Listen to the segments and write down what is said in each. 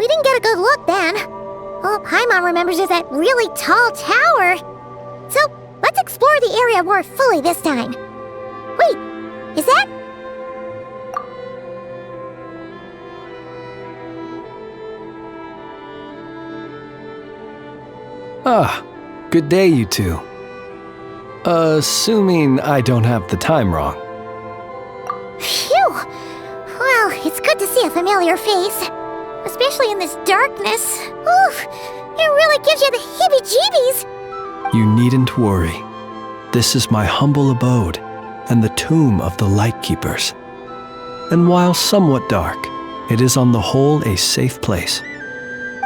didn't get a good look then. All Paimon remembers is that really tall tower. So, let's explore the area more fully this time. Wait, is that... Ah, good day, you two. Assuming I don't have the time wrong. Phew! Well, it's good to see a familiar face. Especially in this darkness. Oof! It really gives you the heebie-jeebies! You needn't worry. This is my humble abode and the tomb of the Lightkeepers. And while somewhat dark, it is on the whole a safe place.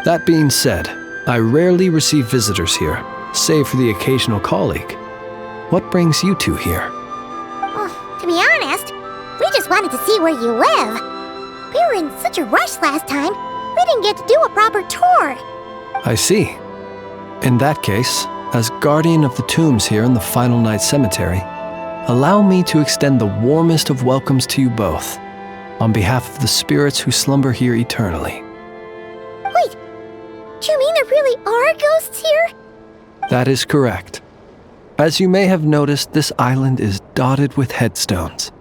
That being said, I rarely receive visitors here, save for the occasional colleague. What brings you two here? Well, to be honest, we just wanted to see where you live. We were in such a rush last time, we didn't get to do a proper tour. I see. In that case, as guardian of the tombs here in the Final Night Cemetery, allow me to extend the warmest of welcomes to you both, on behalf of the spirits who slumber here eternally. Wait, do you mean there really are ghosts here? That is correct. As you may have noticed, this island is dotted with headstones.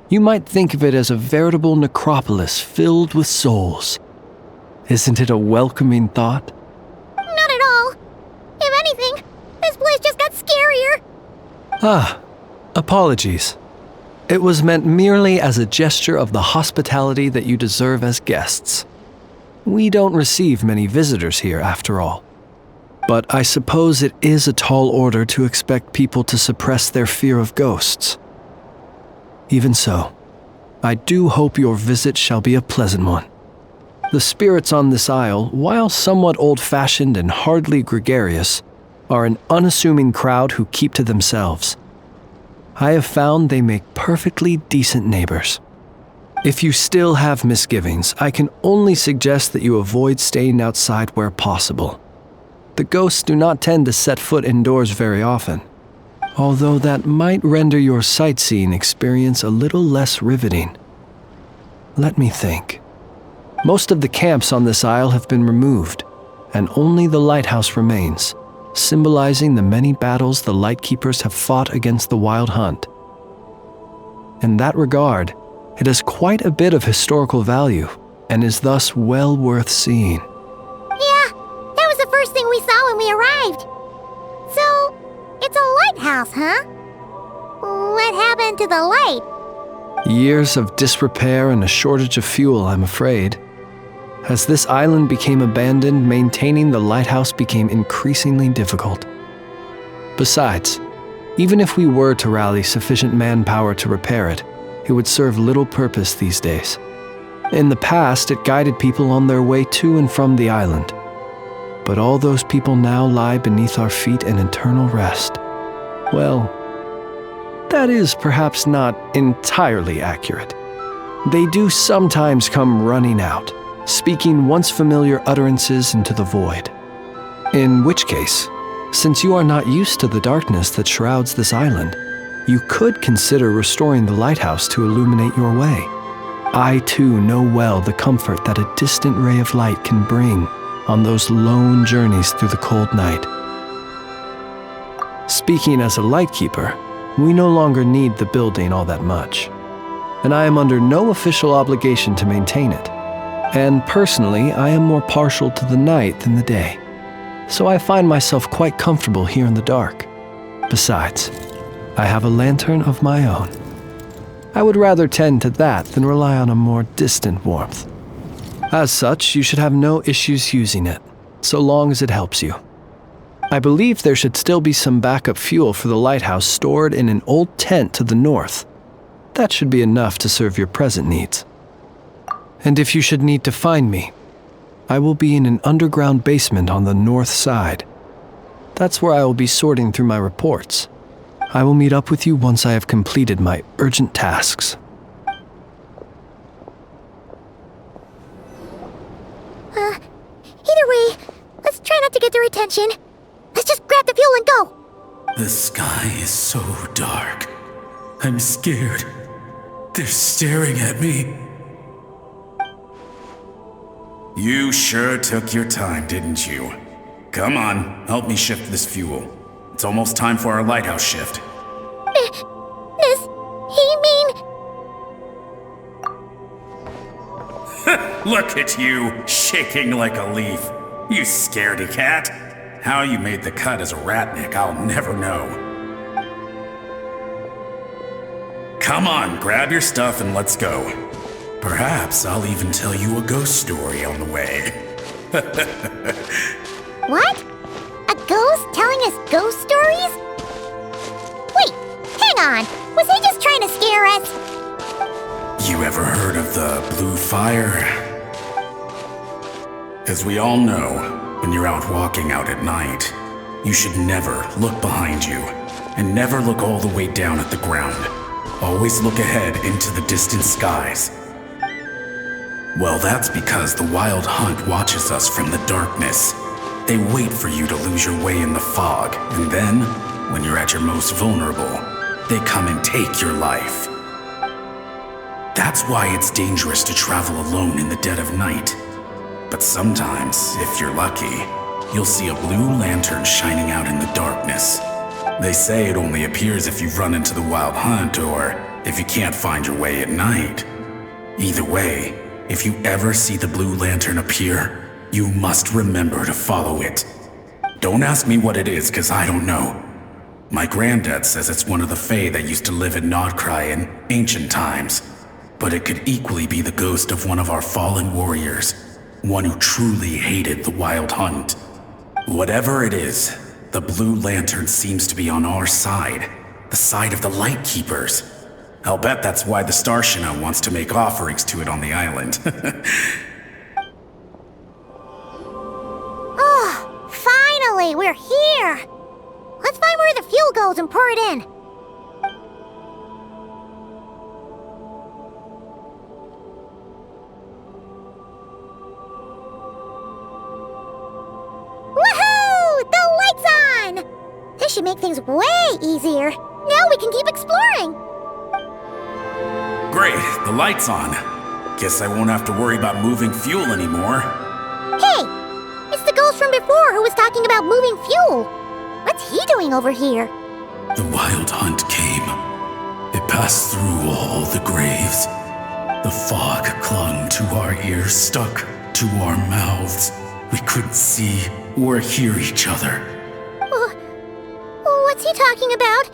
You might think of it as a veritable necropolis filled with souls. Isn't it a welcoming thought? Not at all. If anything, this place just got scarier. Ah, apologies. It was meant merely as a gesture of the hospitality that you deserve as guests. We don't receive many visitors here, after all. But I suppose it is a tall order to expect people to suppress their fear of ghosts. Even so, I do hope your visit shall be a pleasant one. The spirits on this isle, while somewhat old-fashioned and hardly gregarious, are an unassuming crowd who keep to themselves. I have found they make perfectly decent neighbors. If you still have misgivings, I can only suggest that you avoid staying outside where possible. The ghosts do not tend to set foot indoors very often, although that might render your sightseeing experience a little less riveting. Let me think. Most of the camps on this isle have been removed, and only the lighthouse remains, symbolizing the many battles the Lightkeepers have fought against the Wild Hunt. In that regard, it has quite a bit of historical value, and is thus well worth seeing. Yeah, that was the first thing we saw when we arrived. So, it's a lighthouse, huh? What happened to the light? Years of disrepair and a shortage of fuel, I'm afraid. As this island became abandoned, maintaining the lighthouse became increasingly difficult. Besides, even if we were to rally sufficient manpower to repair it, it would serve little purpose these days. In the past, it guided people on their way to and from the island. But all those people now lie beneath our feet in eternal rest. Well, that is perhaps not entirely accurate. They do sometimes come running out, speaking once familiar utterances into the void. In which case, since you are not used to the darkness that shrouds this island, you could consider restoring the lighthouse to illuminate your way. I too know well the comfort that a distant ray of light can bring on those lone journeys through the cold night. Speaking as a lightkeeper, we no longer need the building all that much, and I am under no official obligation to maintain it. And personally, I am more partial to the night than the day, so I find myself quite comfortable here in the dark. Besides, I have a lantern of my own. I would rather tend to that than rely on a more distant warmth. As such, you should have no issues using it, so long as it helps you. I believe there should still be some backup fuel for the lighthouse stored in an old tent to the north. That should be enough to serve your present needs. And if you should need to find me, I will be in an underground basement on the north side. That's where I will be sorting through my reports. I will meet up with you once I have completed my urgent tasks. Either way, let's try not to get their attention. Let's just grab the fuel and go. The sky is so dark. I'm scared. They're staring at me. You sure took your time, didn't you? Come on, help me shift this fuel. It's almost time for our lighthouse shift. Does he mean... Look at you, shaking like a leaf. You scaredy cat. How you made the cut as a ratnik, I'll never know. Come on, grab your stuff and let's go. Perhaps I'll even tell you a ghost story on the way. What? A ghost telling us ghost stories? Wait, hang on. Was he just trying to scare us? You ever heard of the blue fire? As we all know, when you're out walking out at night, you should never look behind you, and never look all the way down at the ground. Always look ahead into the distant skies. Well, that's because the Wild Hunt watches us from the darkness. They wait for you to lose your way in the fog, and then, when you're at your most vulnerable, they come and take your life. That's why it's dangerous to travel alone in the dead of night. But sometimes, if you're lucky, you'll see a blue lantern shining out in the darkness. They say it only appears if you've run into the Wild Hunt or if you can't find your way at night. Either way, if you ever see the blue lantern appear, you must remember to follow it. Don't ask me what it is, 'cause I don't know. My granddad says it's one of the Fae that used to live in Nod-Krai in ancient times. But it could equally be the ghost of one of our fallen warriors, one who truly hated the Wild Hunt. Whatever it is, the blue lantern seems to be on our side, the side of the Light Keepers. I'll bet that's why the Starshina wants to make offerings to it on the island. Oh, finally, we're here! Let's find where the fuel goes and pour it in. Woohoo! The light's on! This should make things way easier. Now we can keep exploring. Great, the light's on. Guess I won't have to worry about moving fuel anymore. Hey! It's the ghost from before who was talking about moving fuel. What's he doing over here? The Wild Hunt came. It passed through all the graves. The fog clung to our ears, stuck to our mouths. We couldn't see or hear each other. What's he talking about?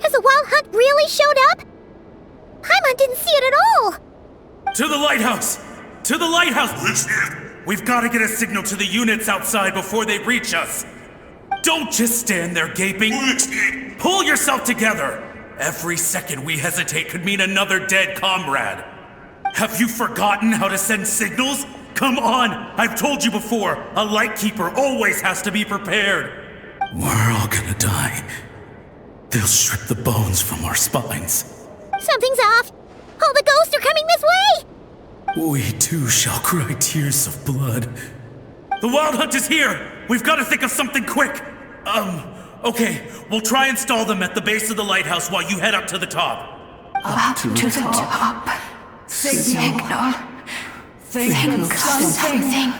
Has the Wild Hunt really showed up? Paimon didn't see it at all! To the lighthouse! To the lighthouse! We've got to get a signal to the units outside before they reach us. Don't just stand there gaping. Pull yourself together. Every second we hesitate could mean another dead comrade. Have you forgotten how to send signals? Come on! I've told you before, a Lightkeeper always has to be prepared. We're all gonna die. They'll strip the bones from our spines. Something's off! All the ghosts are coming this way! We too shall cry tears of blood. The Wild Hunt is here! We've got to think of something quick! Okay, we'll try and stall them at the base of the lighthouse while you head up to the top. Up to the top. Signal. Think of something.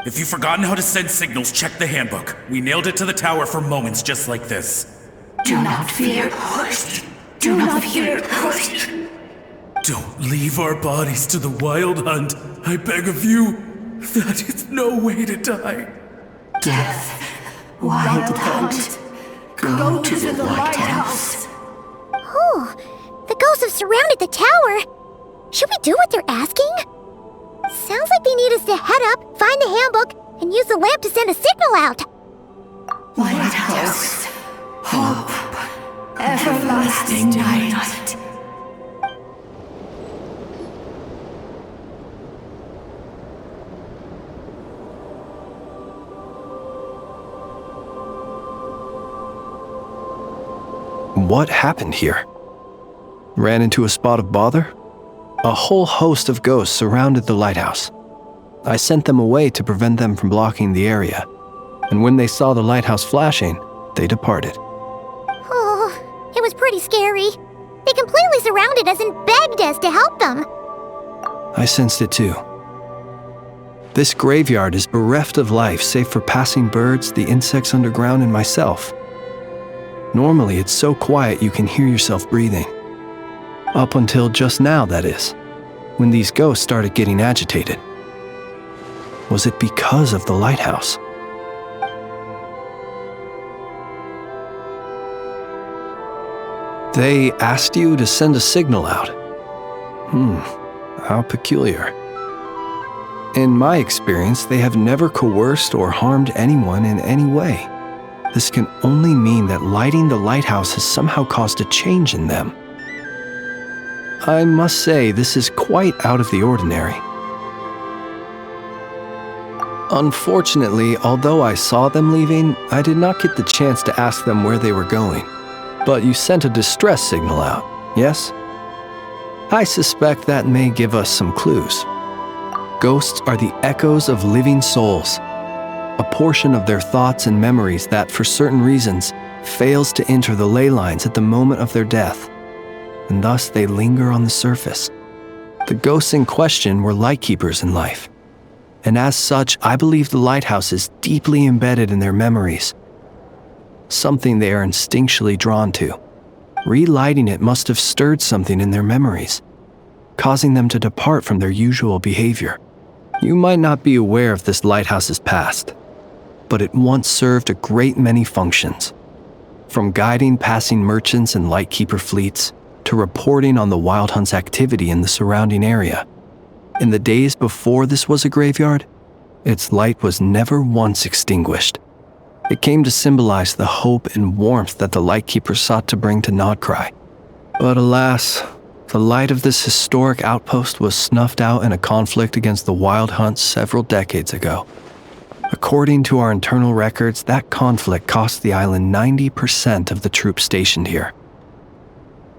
If you've forgotten how to send signals, check the handbook. We nailed it to the tower for moments just like this. Do not fear. Do not fear. Don't leave our bodies to the Wild Hunt. I beg of you. That is no way to die. Death. Wild Hunt. Go to the lighthouse. Oh, the ghosts have surrounded the tower. Should we do what they're asking? Sounds like they need us to head up, find the handbook, and use the lamp to send a signal out. Lighthouse. Hope. Everlasting night. What happened here? Ran into a spot of bother? A whole host of ghosts surrounded the lighthouse. I sent them away to prevent them from blocking the area, and when they saw the lighthouse flashing, they departed. Oh, it was pretty scary. They completely surrounded us and begged us to help them. I sensed it too. This graveyard is bereft of life save for passing birds, the insects underground, and myself. Normally, it's so quiet you can hear yourself breathing. Up until just now, that is, when these ghosts started getting agitated. Was it because of the lighthouse? They asked you to send a signal out. How peculiar. In my experience, they have never coerced or harmed anyone in any way. This can only mean that lighting the lighthouse has somehow caused a change in them. I must say, this is quite out of the ordinary. Unfortunately, although I saw them leaving, I did not get the chance to ask them where they were going. But you sent a distress signal out, yes? I suspect that may give us some clues. Ghosts are the echoes of living souls, a portion of their thoughts and memories that, for certain reasons, fails to enter the ley lines at the moment of their death, and thus they linger on the surface. The ghosts in question were lightkeepers in life, and as such, I believe the lighthouse is deeply embedded in their memories, something they are instinctually drawn to. Relighting it must have stirred something in their memories, causing them to depart from their usual behavior. You might not be aware of this lighthouse's past, but it once served a great many functions. From guiding passing merchants and lightkeeper fleets, to reporting on the Wild Hunt's activity in the surrounding area. In the days before this was a graveyard, its light was never once extinguished. It came to symbolize the hope and warmth that the lightkeeper sought to bring to Nod-Krai. But alas, the light of this historic outpost was snuffed out in a conflict against the Wild Hunt several decades ago. According to our internal records, that conflict cost the island 90% of the troops stationed here.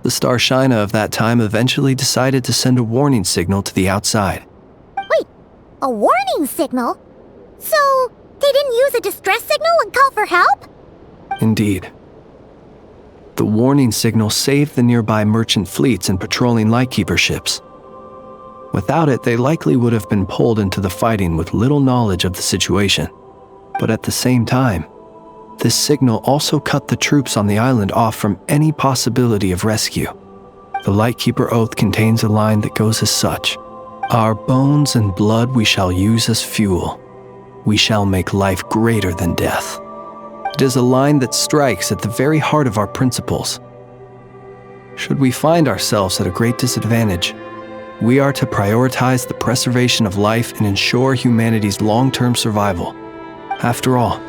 The Starshina of that time eventually decided to send a warning signal to the outside. Wait, a warning signal? So, they didn't use a distress signal and call for help? Indeed. The warning signal saved the nearby merchant fleets and patrolling lightkeeper ships. Without it, they likely would have been pulled into the fighting with little knowledge of the situation. But at the same time, this signal also cut the troops on the island off from any possibility of rescue. The Lightkeeper Oath contains a line that goes as such: "Our bones and blood we shall use as fuel. We shall make life greater than death." It is a line that strikes at the very heart of our principles. Should we find ourselves at a great disadvantage, we are to prioritize the preservation of life and ensure humanity's long-term survival. After all,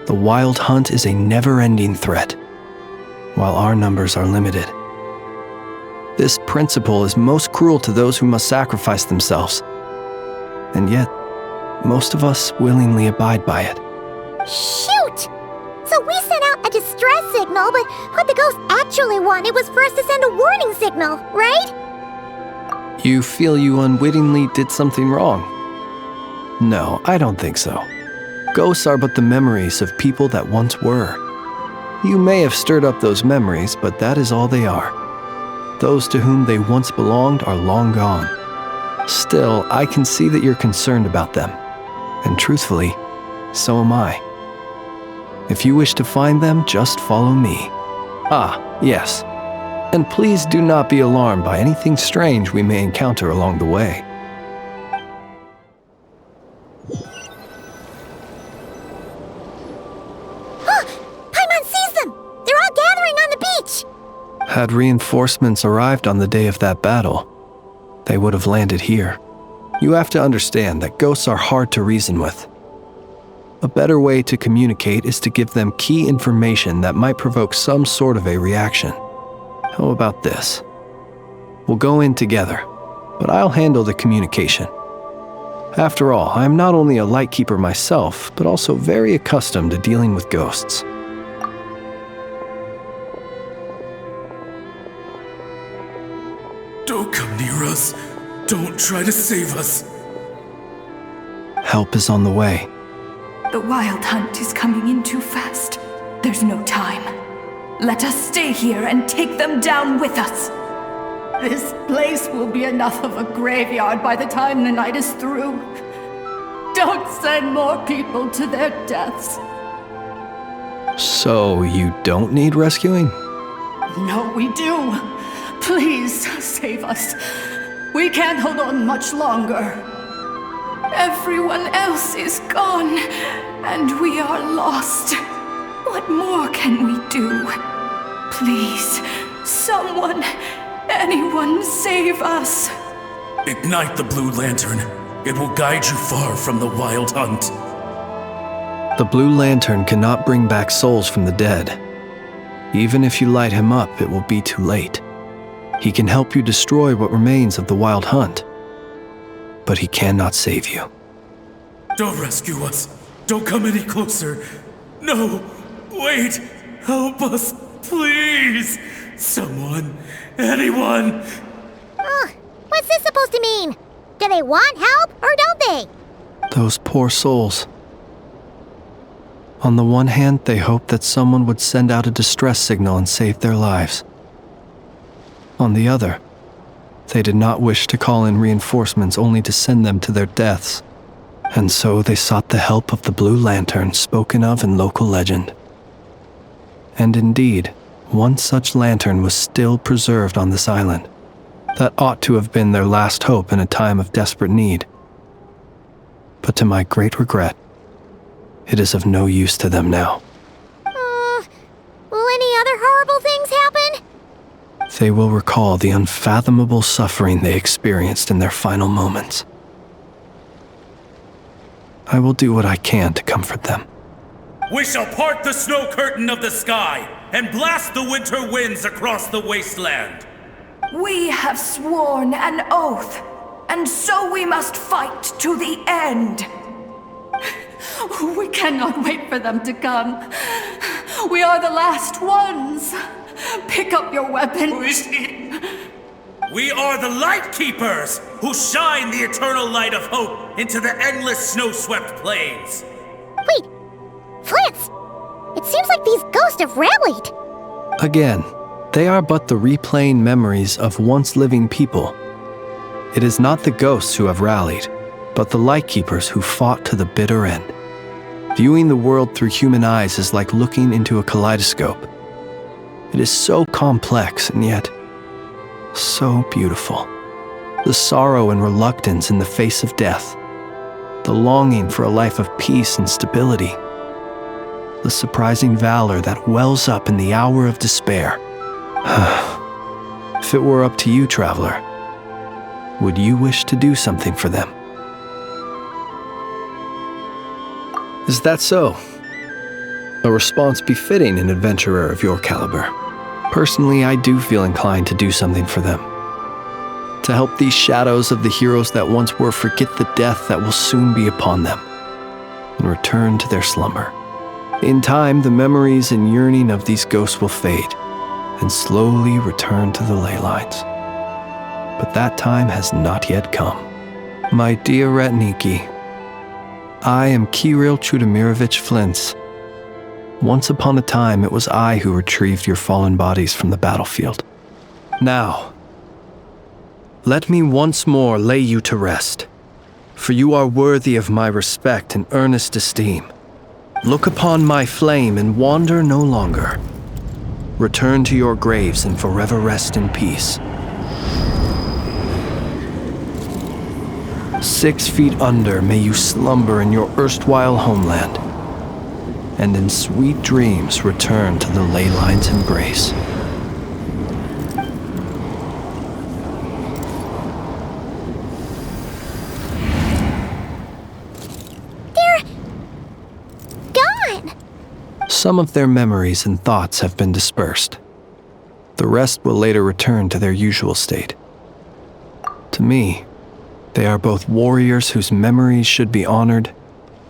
the Wild Hunt is a never-ending threat, while our numbers are limited. This principle is most cruel to those who must sacrifice themselves, and yet, most of us willingly abide by it. Shoot! So we sent out a distress signal, but what the ghost actually wanted was for us to send a warning signal, right? You feel you unwittingly did something wrong? No, I don't think so. Ghosts are but the memories of people that once were. You may have stirred up those memories, but that is all they are. Those to whom they once belonged are long gone. Still, I can see that you're concerned about them. And truthfully, so am I. If you wish to find them, just follow me. Ah, yes. And please do not be alarmed by anything strange we may encounter along the way. Paimon sees them! They're all gathering on the beach! Had reinforcements arrived on the day of that battle, they would have landed here. You have to understand that ghosts are hard to reason with. A better way to communicate is to give them key information that might provoke some sort of a reaction. How about this? We'll go in together, but I'll handle the communication. After all, I am not only a lightkeeper myself, but also very accustomed to dealing with ghosts. Don't come near us. Don't try to save us. Help is on the way. The Wild Hunt is coming in too fast. There's no time. Let us stay here and take them down with us. This place will be enough of a graveyard by the time the night is through. Don't send more people to their deaths. So you don't need rescuing? No, we do. Please, save us. We can't hold on much longer. Everyone else is gone, and we are lost. What more can we do? Please, someone, anyone, save us. Ignite the blue lantern. It will guide you far from the wild hunt. The blue lantern cannot bring back souls from the dead. Even if you light him up, it will be too late. He can help you destroy what remains of the wild hunt, but he cannot save you. Don't rescue us. Don't come any closer. No, wait. Help us, please. Someone, anyone. What's this supposed to mean? Do they want help or don't they? Those poor souls. On the one hand, they hoped that someone would send out a distress signal and save their lives. On the other, they did not wish to call in reinforcements only to send them to their deaths. And so they sought the help of the Blue Lantern spoken of in local legend. And indeed, one such lantern was still preserved on this island. That ought to have been their last hope in a time of desperate need. But to my great regret, it is of no use to them now. Will any other horrible things happen? They will recall the unfathomable suffering they experienced in their final moments. I will do what I can to comfort them. We shall part the snow curtain of the sky and blast the winter winds across the wasteland. We have sworn an oath, and so we must fight to the end. We cannot wait for them to come. We are the last ones. Pick up your weapon. We are the Light Keepers, who shine the eternal light of hope into the endless snow-swept plains. Wait, Flintz! It seems like these ghosts have rallied. Again, they are but the replaying memories of once living people. It is not the ghosts who have rallied, but the Light Keepers who fought to the bitter end. Viewing the world through human eyes is like looking into a kaleidoscope. It is so complex and yet so beautiful. The sorrow and reluctance in the face of death, the longing for a life of peace and stability, the surprising valor that wells up in the hour of despair. If it were up to you, traveler, would you wish to do something for them? Is that so? A response befitting an adventurer of your caliber. Personally, I do feel inclined to do something for them. To help these shadows of the heroes that once were forget the death that will soon be upon them, and return to their slumber. In time, the memories and yearning of these ghosts will fade, and slowly return to the ley lines. But that time has not yet come. My dear Retniki, I am Kirill Chudamirovich Flintz. Once upon a time, it was I who retrieved your fallen bodies from the battlefield. Now, let me once more lay you to rest, for you are worthy of my respect and earnest esteem. Look upon my flame and wander no longer. Return to your graves and forever rest in peace. 6 feet under may you slumber in your erstwhile homeland, and in sweet dreams return to the ley line's embrace. They're gone. Some of their memories and thoughts have been dispersed. The rest will later return to their usual state. To me, they are both warriors whose memories should be honored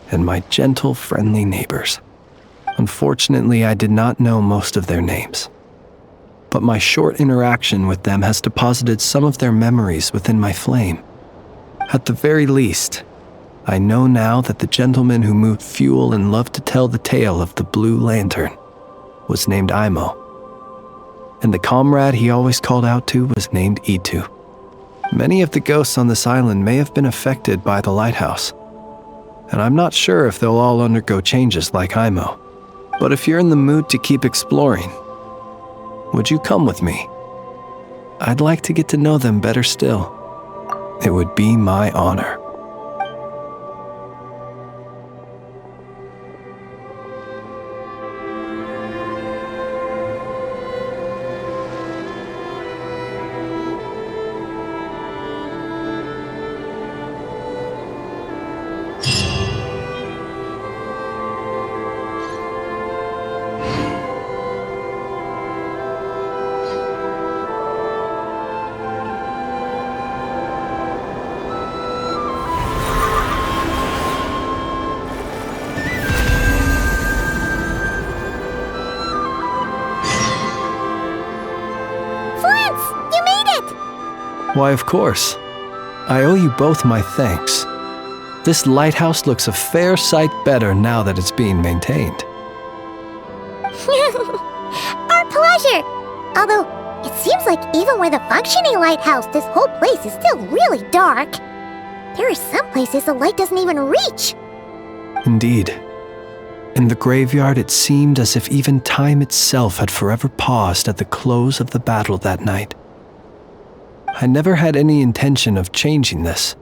and my gentle, friendly neighbors. Unfortunately, I did not know most of their names, but my short interaction with them has deposited some of their memories within my flame. At the very least, I know now that the gentleman who moved fuel and loved to tell the tale of the Blue Lantern was named Imo, and the comrade he always called out to was named Itu. Many of the ghosts on this island may have been affected by the lighthouse, and I'm not sure if they'll all undergo changes like Imo. But if you're in the mood to keep exploring, would you come with me? I'd like to get to know them better still. It would be my honor. Why, of course. I owe you both my thanks. This lighthouse looks a fair sight better now that it's being maintained. Our pleasure! Although, it seems like even with a functioning lighthouse, this whole place is still really dark. There are some places the light doesn't even reach. Indeed. In the graveyard, it seemed as if even time itself had forever paused at the close of the battle that night. I never had any intention of changing this,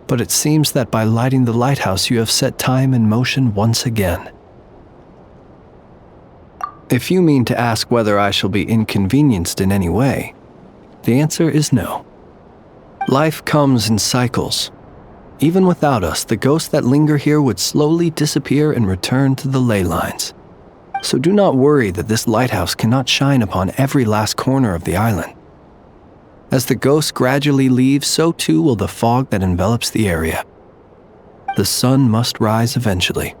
but it seems that by lighting the lighthouse you have set time in motion once again. If you mean to ask whether I shall be inconvenienced in any way, the answer is no. Life comes in cycles. Even without us, the ghosts that linger here would slowly disappear and return to the ley lines. So do not worry that this lighthouse cannot shine upon every last corner of the island. As the ghosts gradually leave, so too will the fog that envelops the area. The sun must rise eventually.